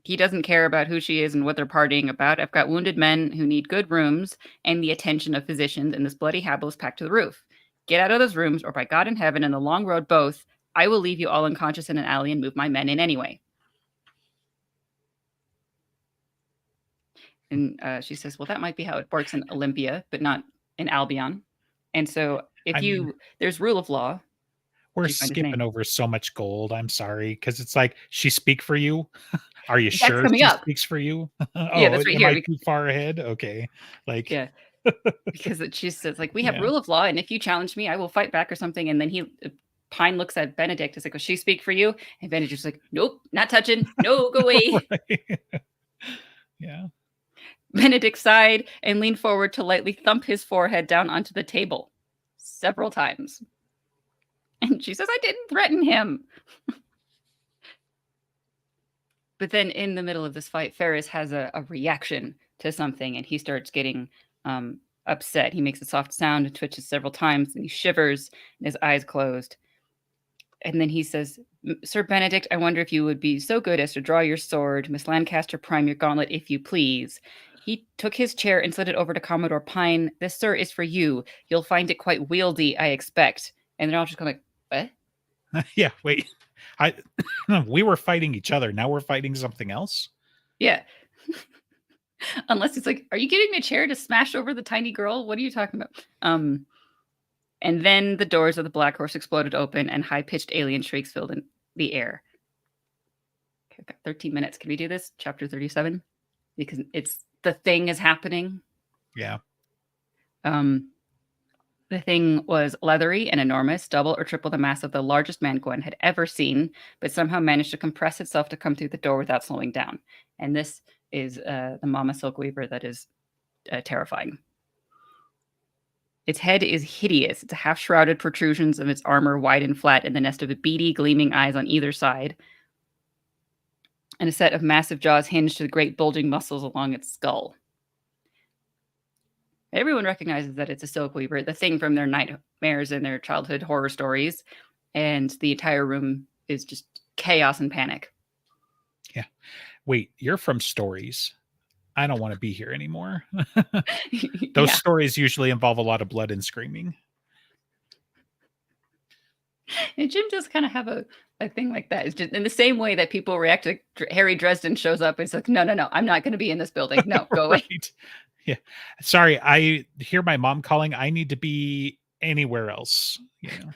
he doesn't care about who she is and what they're partying about. I've got wounded men who need good rooms and the attention of physicians, and this bloody habble is packed to the roof. Get out of those rooms, or by God in heaven and the long road both, I will leave you all unconscious in an alley and move my men in anyway. And she says, well, that might be how it works in Olympia, but not in Albion. And so there's rule of law. We're skipping over so much gold. I'm sorry. Because it's like, she speak for you? Are you sure she speaks for you? Yeah, that's right here. Am I too far ahead? Okay. Like, yeah. Because she says, like, we have rule of law, and if you challenge me, I will fight back or something. And then Pine looks at Benedict. Is like, will she speak for you? And Benedict's like, nope, not touching. No, go away. Yeah. Benedict sighed and leaned forward to lightly thump his forehead down onto the table several times. And she says, I didn't threaten him. But then in the middle of this fight, Ferris has a reaction to something, and he starts getting upset. He makes a soft sound and twitches several times, and he shivers, and his eyes closed. And then he says, Sir Benedict, I wonder if you would be so good as to draw your sword. Miss Lancaster, prime your gauntlet, if you please. He took his chair and slid it over to Commodore Pine. This, sir, is for you. You'll find it quite wieldy, I expect. And they're all just going like, what? Yeah, wait. We were fighting each other. Now we're fighting something else? Yeah. Unless it's like, are you giving me a chair to smash over the tiny girl? What are you talking about? And then the doors of the Black Horse exploded open and high-pitched alien shrieks filled in the air. Okay, I've got 13 minutes. Can we do this? Chapter 37? Because the thing is happening. Yeah. The thing was leathery and enormous, double or triple the mass of the largest man Gwen had ever seen, but somehow managed to compress itself to come through the door without slowing down. And this is the Mama Silk Weaver that is terrifying. Its head is hideous. It's a half-shrouded protrusions of its armor, wide and flat, and the nest of beady, gleaming eyes on either side. And a set of massive jaws hinged to the great bulging muscles along its skull. Everyone recognizes that it's a Silk Weaver, the thing from their nightmares and their childhood horror stories. And the entire room is just chaos and panic. Yeah. Wait, you're from stories. I don't want to be here anymore. Those stories usually involve a lot of blood and screaming. And Jim does kind of have a thing like that. It's just in the same way that people react to Harry Dresden shows up. It's like, no, I'm not going to be in this building. No, go away. Yeah. Sorry, I hear my mom calling. I need to be anywhere else. You know.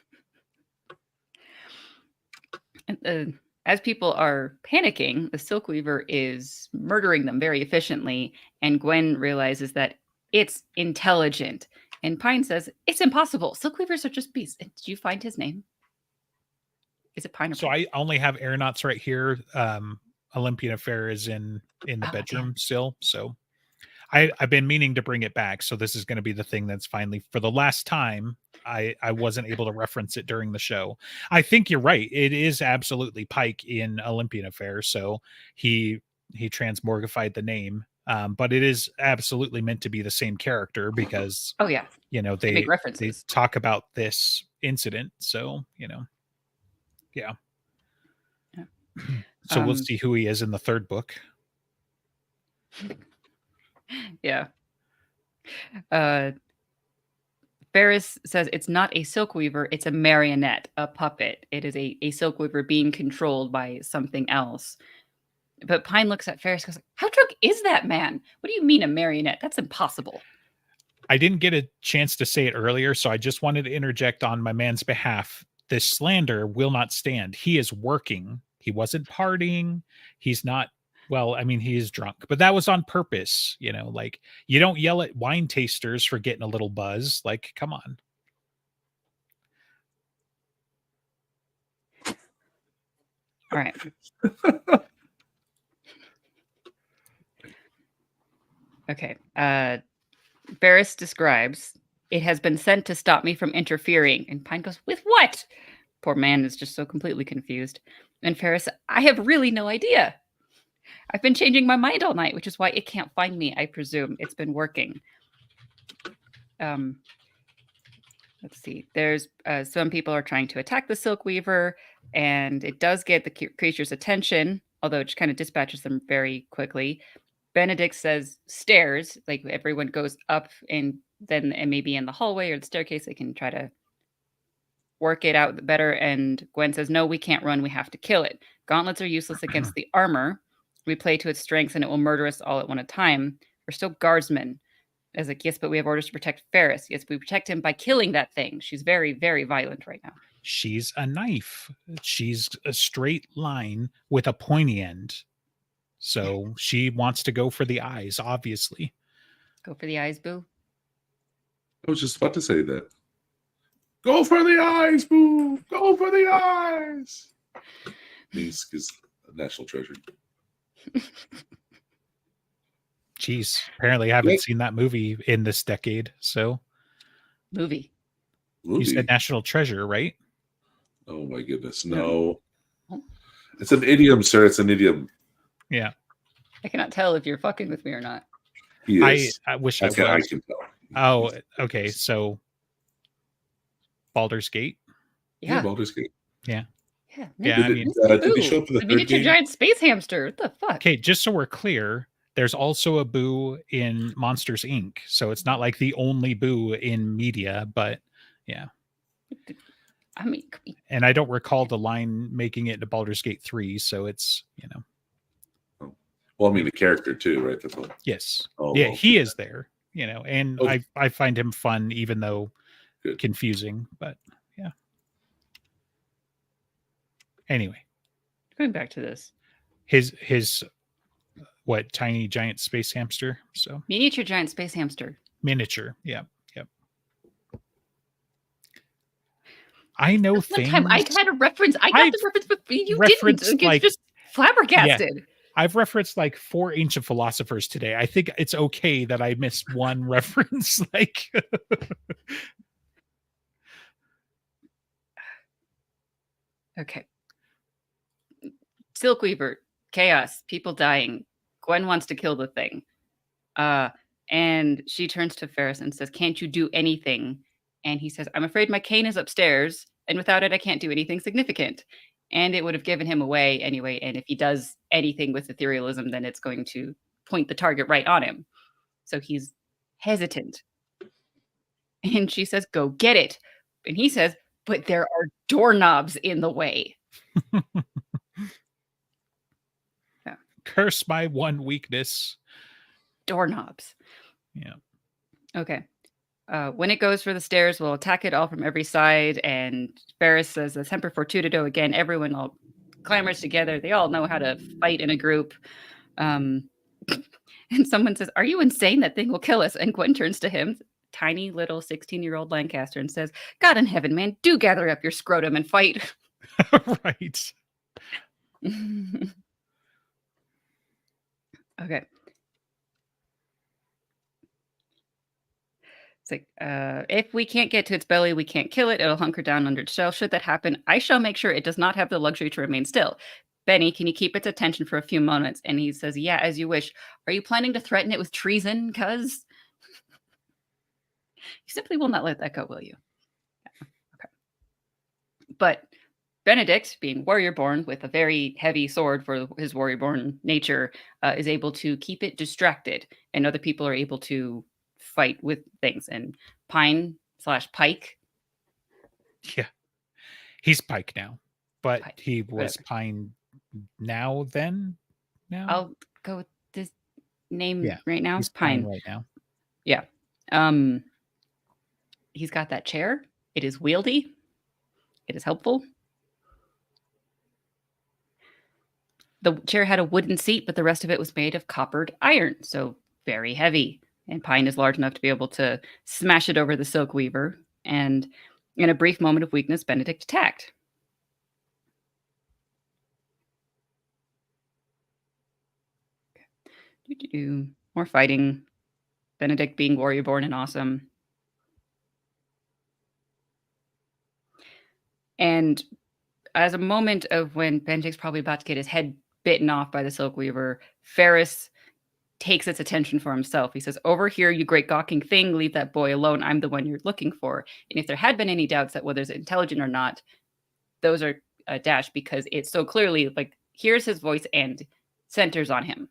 And, as people are panicking, the Silk Weaver is murdering them very efficiently. And Gwen realizes that it's intelligent. And Pine says, it's impossible. Silk Weavers are just beasts. And did you find his name? Is it Pine or So Pine? I only have Aeronauts right here. Olympian Affair is in the bedroom still. So I've been meaning to bring it back. So this is going to be the thing that's finally, for the last time, I wasn't able to reference it during the show. I think you're right. It is absolutely Pike in Olympian Affair. So he transmorgified the name. But it is absolutely meant to be the same character because, they make references. They talk about this incident. So, yeah. So we'll see who he is in the third book. Yeah. Ferris says it's not a Silk Weaver, it's a marionette, a puppet. It is a Silk Weaver being controlled by something else. But Pine looks at Ferris and goes, how drunk is that man? What do you mean a marionette? That's impossible. I didn't get a chance to say it earlier, so I just wanted to interject on my man's behalf. This slander will not stand. He is working. He wasn't partying. He's not, well, I mean, he is drunk, but that was on purpose. You know, like, you don't yell at wine tasters for getting a little buzz. Like, come on. All right. Okay. Ferris describes, it has been sent to stop me from interfering. And Pine goes, with what? Poor man is just so completely confused. And Ferris, I have really no idea. I've been changing my mind all night, which is why it can't find me, I presume. It's been working. Let's see. There's some people are trying to attack the Silk Weaver, and it does get the creature's attention, although it just kind of dispatches them very quickly. Benedict says stairs, like everyone goes up, and then and maybe in the hallway or the staircase, they can try to work it out better. And Gwen says, no, we can't run. We have to kill it. Gauntlets are useless against the armor. We play to its strengths and it will murder us all at one time. We're still guardsmen. As like, yes, but we have orders to protect Ferris. Yes, we protect him by killing that thing. She's very, very violent right now. She's a knife. She's a straight line with a pointy end. So she wants to go for the eyes, obviously. Go for the eyes, boo. I was just about to say that. Go for the eyes, boo! Go for the eyes! Means is a national treasure. Jeez, apparently I haven't seen that movie in this decade. So, movie. You said national treasure, right? Oh my goodness, no! It's an idiom, sir. It's an idiom. Yeah. I cannot tell if you're fucking with me or not. He is. I wish I was. I can tell. Oh, okay. So, Baldur's Gate. Yeah, Baldur's Gate. Yeah. Yeah. I mean, did they show up for the miniature game? giant space hamster. What the fuck? Okay, just so we're clear, there's also a boo in Monsters Inc. So it's not like the only boo in media, but yeah. I mean, and I don't recall the line making it to Baldur's Gate 3, so it's, you know. Well, I mean the character too, right? That's all. Yes. Oh, yeah, well, he is there, you know, and I find him fun, even though good. Confusing, but yeah. Anyway. Going back to this. His what, tiny giant space hamster? So miniature giant space hamster. Miniature, yeah. Yep. I know one things. Time I had a reference. I got the reference, but you didn't. It's like, just flabbergasted. Yeah, I've referenced like 4 ancient philosophers today. I think it's okay that I missed one reference. Like, okay. Silkweaver, chaos, people dying. Gwen wants to kill the thing. And she turns to Ferris and says, can't you do anything? And he says, I'm afraid my cane is upstairs, and without it, I can't do anything significant. And it would have given him away anyway. And if he does anything with etherealism, then it's going to point the target right on him. So he's hesitant. And she says, go get it. And he says, but there are doorknobs in the way. Yeah. Curse my one weakness. Doorknobs. Yeah. Okay. When it goes for the stairs, we'll attack it all from every side. And Ferris says, the Semper Fortitudo again. Everyone all clamors together. They all know how to fight in a group. And someone says, are you insane? That thing will kill us. And Gwen turns to him, tiny little 16-year-old Lancaster, and says, God in heaven, man, do gather up your scrotum and fight. Right. Okay. It's like, if we can't get to its belly, we can't kill it. It'll hunker down under its shell. Should that happen, I shall make sure it does not have the luxury to remain still. Benny, can you keep its attention for a few moments? And he says, yeah, as you wish. Are you planning to threaten it with treason, cuz? You simply will not let that go, will you? Yeah. Okay. But Benedict, being warrior-born with a very heavy sword for his warrior-born nature, is able to keep it distracted. And other people are able to fight with things. And Pine/Pike. Yeah. He's Pike now. But Pike, he was whatever. Pine now then. now? I'll go with this name right now. He's Pine right now. Yeah. He's got that chair. It is wieldy. It is helpful. The chair had a wooden seat, but the rest of it was made of coppered iron, so very heavy. And Pine is large enough to be able to smash it over the silk weaver. And in a brief moment of weakness, Benedict attacked. More fighting. Benedict being warrior born and awesome. And as a moment of when Benedict's probably about to get his head bitten off by the silk weaver, Ferris takes its attention for himself. He says, "Over here, you great gawking thing, leave that boy alone. I'm the one you're looking for." And if there had been any doubts that whether it's intelligent or not, those are dashed because it's so clearly like, here's his voice and centers on him.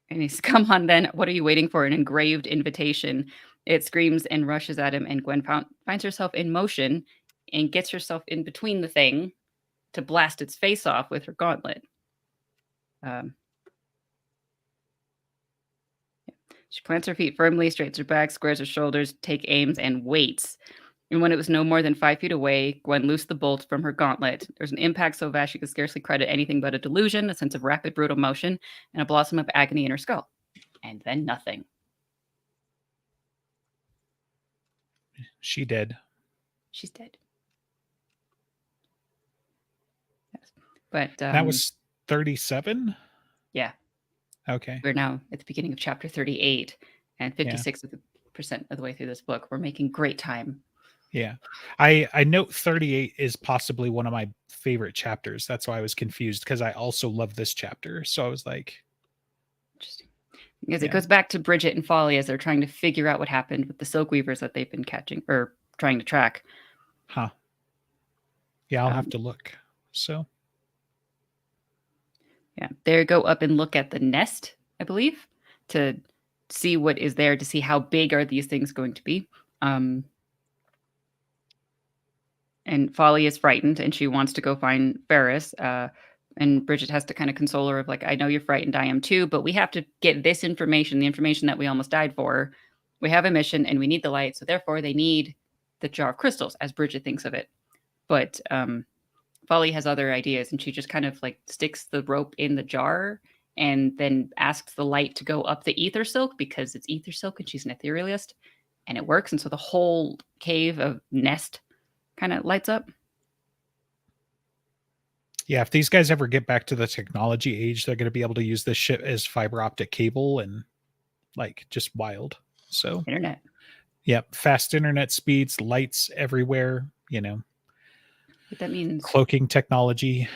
And he's, "Come on then, what are you waiting for?" An engraved invitation. It screams and rushes at him, and Gwen finds herself in motion and gets herself in between the thing to blast its face off with her gauntlet. She plants her feet firmly, straightens her back, squares her shoulders, takes aims, and waits. And when it was no more than 5 feet away, Gwen loosed the bolt from her gauntlet. There's an impact so vast she could scarcely credit anything but a delusion, a sense of rapid, brutal motion, and a blossom of agony in her skull. And then nothing. She dead. She's dead. Yes. But that was 37? Yeah. Okay. We're now at the beginning of chapter 38 and 56% of the way through this book. We're making great time. Yeah. I note 38 is possibly one of my favorite chapters. That's why I was confused, because I also love this chapter. So I was like, interesting. Because it goes back to Bridget and Folly as they're trying to figure out what happened with the silk weavers that they've been catching or trying to track. Huh. Yeah, I'll have to look. So. Yeah, they go up and look at the nest, I believe, to see what is there, to see how big are these things going to be. And Folly is frightened, and she wants to go find Ferris. And Bridget has to kind of console her of like, "I know you're frightened, I am too, but we have to get this information, the information that we almost died for. We have a mission, and we need the light, so therefore they need the jar of crystals," as Bridget thinks of it. But Folly has other ideas, and she just kind of like sticks the rope in the jar and then asks the light to go up the ether silk because it's ether silk and she's an etherealist, and it works. And so the whole cave of nest kind of lights up. Yeah, if these guys ever get back to the technology age, they're going to be able to use this shit as fiber optic cable and like just wild. So internet. Yep, fast internet speeds, lights everywhere, But that means cloaking technology,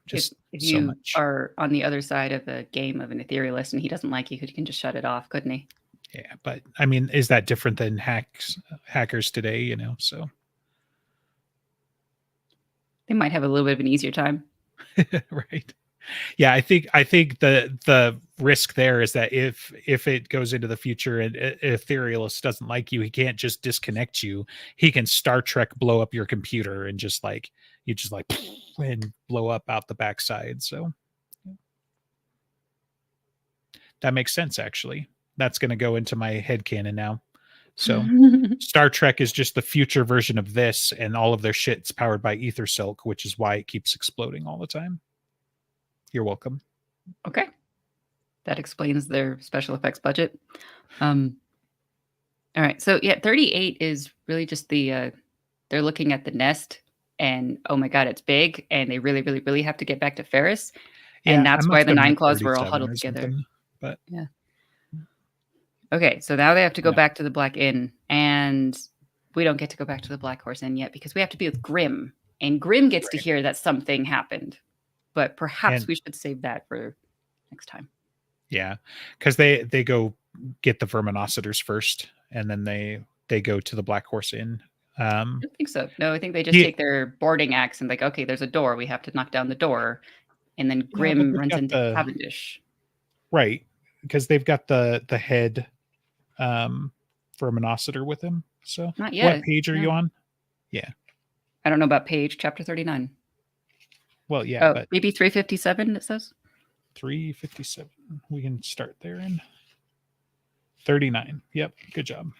just if so you much. are on the other side of a game of an etherealist and he doesn't like you, he can just shut it off, couldn't he? Yeah, but I mean, is that different than hackers today, so they might have a little bit of an easier time. Right. Yeah, I think the risk there is that if it goes into the future and etherealist doesn't like you, he can't just disconnect you. He can Star Trek blow up your computer and just like you just like and blow up out the backside. So that makes sense, actually. That's going to go into my headcanon now. So Star Trek is just the future version of this, and all of their shit's powered by ether silk, which is why it keeps exploding all the time. You're welcome. Okay. That explains their special effects budget. All right. So yeah, 38 is really just the they're looking at the nest and oh my God, it's big. And they really, really, really have to get back to Ferris. Yeah, and that's why the 9 claws were all huddled together. But yeah. Okay, so now they have to go back to the Black Inn, and we don't get to go back to the Black Horse Inn yet because we have to be with Grimm, and Grimm gets to hear that something happened, but perhaps we should save that for next time. Yeah, because they go get the verminocitors first, and then they go to the Black Horse Inn. I don't think so. No, I think they just take their boarding axe and like, okay, there's a door. We have to knock down the door, and then Grimm runs into Cavendish. Right, because they've got the head verminocitor with him. So not yet. What page are you on? Yeah. I don't know about page chapter 39. Well, yeah, but maybe 357. It says 357. We can start there in 39. Yep, good job.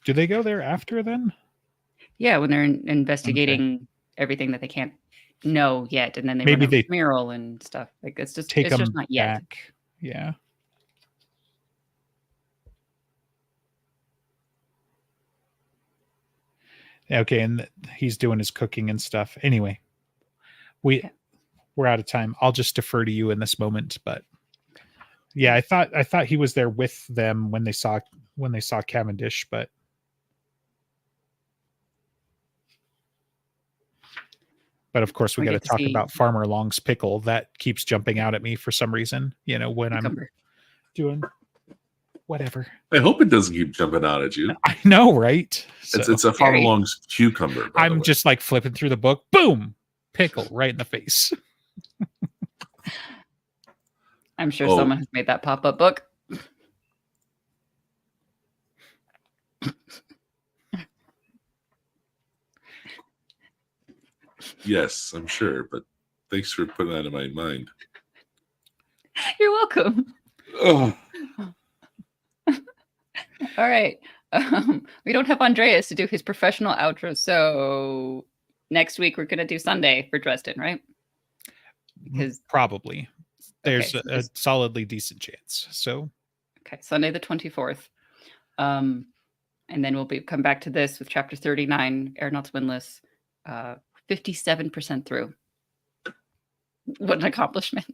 Do they go there after then? Yeah, when they're investigating everything that they can't know yet, and then they Maybe run they mural and stuff. Like it's just not yet. Back. Yeah. Okay, and he's doing his cooking and stuff. Anyway, we're out of time. I'll just defer to you in this moment, but yeah, I thought he was there with them when they saw Cavendish, but of course we got to talk about Farmer Long's pickle that keeps jumping out at me for some reason, when I'm doing whatever. I hope it doesn't keep jumping out at you. I know, right? It's a Farmer Long's cucumber. I'm just like flipping through the book. Boom! Pickle right in the face. I'm sure someone has made that pop-up book. Yes, I'm sure, but thanks for putting that in my mind. You're welcome. Oh. All right. We don't have Andreas to do his professional outro, so next week we're going to do Sunday for Dresden, right? Because probably there's a solidly decent chance. So Sunday the 24th. And then we'll come back to this with chapter 39, Aeronaut's Windlass, 57% through. What an accomplishment.